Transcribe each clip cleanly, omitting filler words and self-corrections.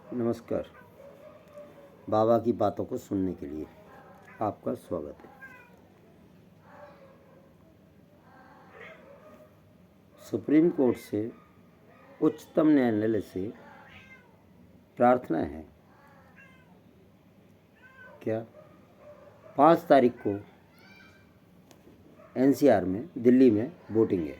नमस्कार। बाबा की बातों को सुनने के लिए आपका स्वागत है। सुप्रीम कोर्ट से उच्चतम न्यायालय से प्रार्थना है क्या 5 तारीख को एनसीआर में दिल्ली में वोटिंग है।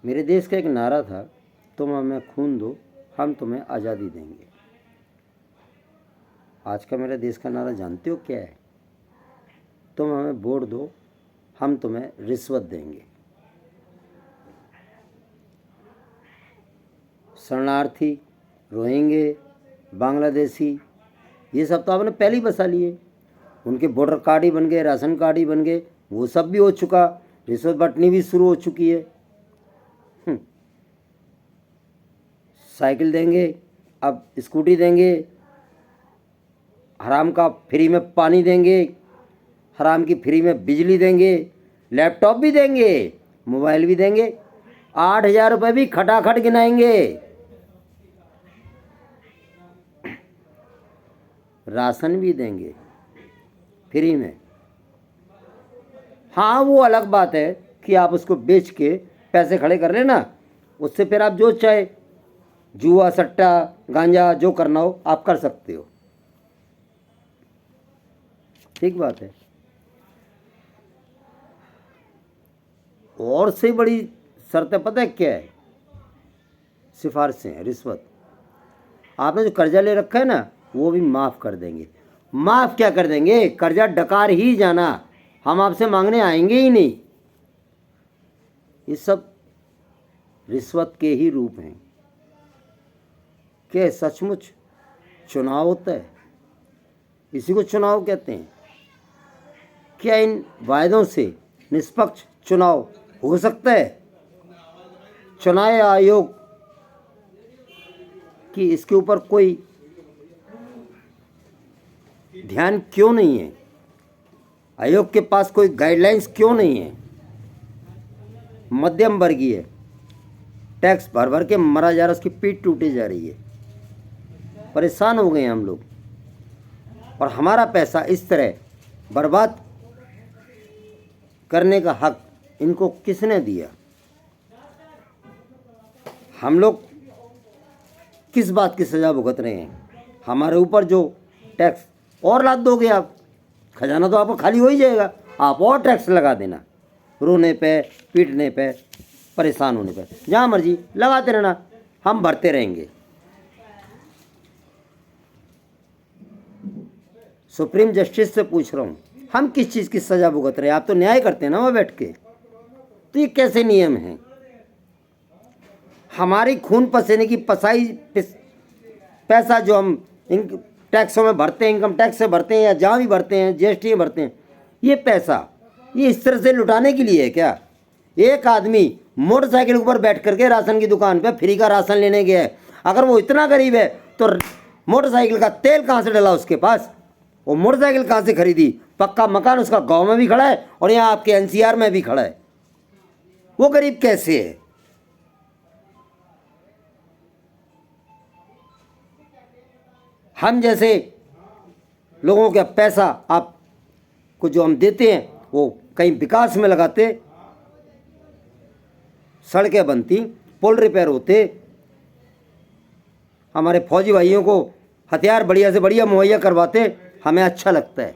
मेरे देश का एक नारा था, तुम हमें खून दो हम तुम्हें आज़ादी देंगे। आज का मेरे देश का नारा जानते हो क्या है? तुम हमें वोट दो हम तुम्हें रिश्वत देंगे। शरणार्थी, रोहिंगे, बांग्लादेशी, ये सब तो आपने पहले ही बसा लिए। उनके वोटर कार्ड ही बन गए, राशन कार्ड ही बन गए, वो सब भी हो चुका, रिश्वत बंटनी भी शुरू हो चुकी है। साइकिल देंगे, अब स्कूटी देंगे, हराम का फ्री में पानी देंगे, हराम की फ्री में बिजली देंगे, लैपटॉप भी देंगे, मोबाइल भी देंगे, 8,000 रुपये भी खटाखट गिनाएंगे। राशन भी देंगे फ्री में। हाँ, वो अलग बात है कि आप उसको बेच के पैसे खड़े कर लेना, उससे फिर आप जो चाहे जुआ, सट्टा, गांजा जो करना हो आप कर सकते हो, ठीक बात है। और से बड़ी शर्तें पता है क्या है? सिफारिशें हैं, रिश्वत। आपने जो कर्जा ले रखा है ना, वो भी माफ़ कर देंगे। माफ़ क्या कर देंगे, कर्जा डकार ही जाना, हम आपसे मांगने आएंगे ही नहीं। ये सब रिश्वत के ही रूप हैं। क्या सचमुच चुनाव होता है? इसी को चुनाव कहते हैं। क्या इन वायदों से निष्पक्ष चुनाव हो सकता है? चुनाव आयोग की इसके ऊपर कोई ध्यान क्यों नहीं है? आयोग के पास कोई गाइडलाइंस क्यों नहीं है? मध्यम वर्गीय टैक्स भर भर के मरा जा रहा, उसकी पीठ टूटी जा रही है, परेशान हो गए हैं हम लोग। और हमारा पैसा इस तरह बर्बाद करने का हक इनको किसने दिया? हम लोग किस बात की सज़ा भुगत रहे हैं? हमारे ऊपर जो टैक्स और लाद दोगे आप, खजाना तो आपका खाली हो ही जाएगा, आप और टैक्स लगा देना, रोने पे, पीटने पे, परेशान होने पे, जहाँ मर्जी लगाते रहना, हम भरते रहेंगे। सुप्रीम जस्टिस से पूछ रहा हूँ, हम किस चीज़ की सज़ा भुगत रहे हैं? आप तो न्याय करते हैं ना वहाँ बैठ के, तो ये कैसे नियम हैं? हमारी खून पसीने की पैसा जो हम इन टैक्सों में भरते हैं, इनकम टैक्स से भरते हैं या जहाँ भी भरते हैं, जीएसटी में भरते हैं, ये पैसा ये इस तरह से लुटाने के लिए है क्या? एक आदमी मोटरसाइकिल ऊपर बैठ करके राशन की दुकान पे फ्री का राशन लेने गया है, अगर वो इतना गरीब है तो मोटरसाइकिल का तेल कहाँ से डला उसके पास? वो मोटरसाइकिल कहाँ से खरीदी? पक्का मकान उसका गांव में भी खड़ा है और यहाँ आपके एनसीआर में भी खड़ा है। वो गरीब कैसे है? हम जैसे लोगों का पैसा आपको जो हम देते हैं वो कहीं विकास में लगाते, सड़कें बनती, पुल रिपेयर होते, हमारे फौजी भाइयों को हथियार बढ़िया से बढ़िया मुहैया करवाते, हमें अच्छा लगता है।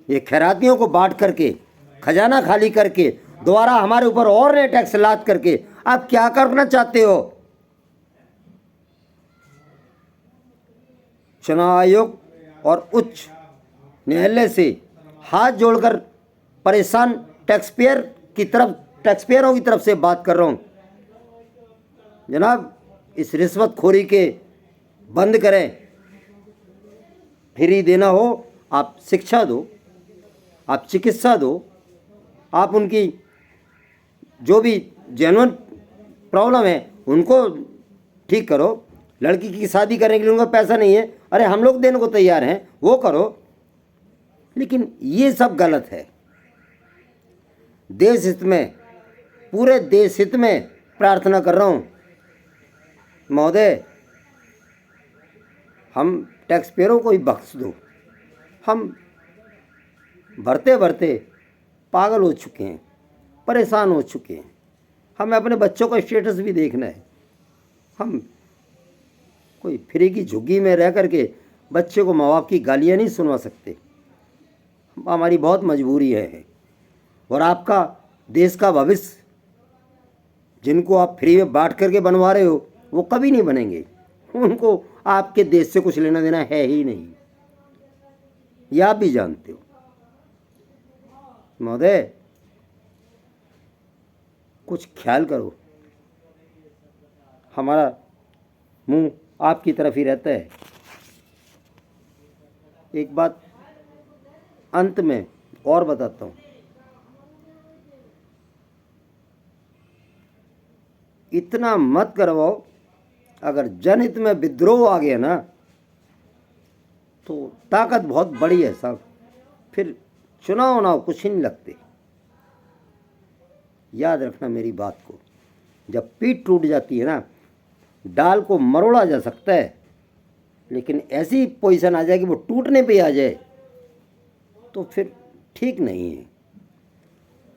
ये खैरातियों को बांट करके, खजाना खाली करके, दोबारा हमारे ऊपर और नए टैक्स लाद करके आप क्या करना चाहते हो? चुनाव आयोग और उच्च न्यायालय से हाथ जोड़कर परेशान टैक्सपेयरों की तरफ से बात कर रहा हूँ, जनाब इस रिश्वतखोरी के बंद करें। फ्री देना हो आप शिक्षा दो, आप चिकित्सा दो, आप उनकी जो भी जेन्युइन प्रॉब्लम है उनको ठीक करो। लड़की की शादी करने के लिए उनका पैसा नहीं है, अरे हम लोग देने को तैयार हैं, वो करो। लेकिन ये सब गलत है। देश हित में, पूरे देश हित में प्रार्थना कर रहा हूँ महोदय, हम टैक्स पेयरों को ही बख्श दो। हम भरते भरते पागल हो चुके हैं, परेशान हो चुके हैं। हमें अपने बच्चों का स्टेटस भी देखना है। हम कोई फ्री की झुग्गी में रह करके बच्चे को माँ बाप की गालियाँ नहीं सुनवा सकते। हमारी बहुत मजबूरी है। और आपका देश का भविष्य जिनको आप फ्री में बांट करके बनवा रहे हो वो कभी नहीं बनेंगे। उनको आपके देश से कुछ लेना देना है ही नहीं, ये आप भी जानते हो। महोदय, कुछ ख्याल करो। हमारा मुंह आपकी तरफ ही रहता है। एक बात अंत में और बताता हूँ, इतना मत करवाओ। अगर जनहित में विद्रोह आ गया ना तो ताकत बहुत बड़ी है साहब, फिर चुनाव उनाव कुछ ही नहीं लगते। याद रखना मेरी बात को। जब पीठ टूट जाती है ना, डाल को मरोड़ा जा सकता है, लेकिन ऐसी पोजीशन आ जाए कि वो टूटने पे आ जाए तो फिर ठीक नहीं है।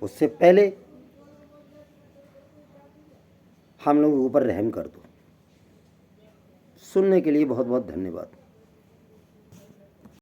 उससे पहले हम लोगों के ऊपर रहम कर दो। सुनने के लिए बहुत बहुत धन्यवाद।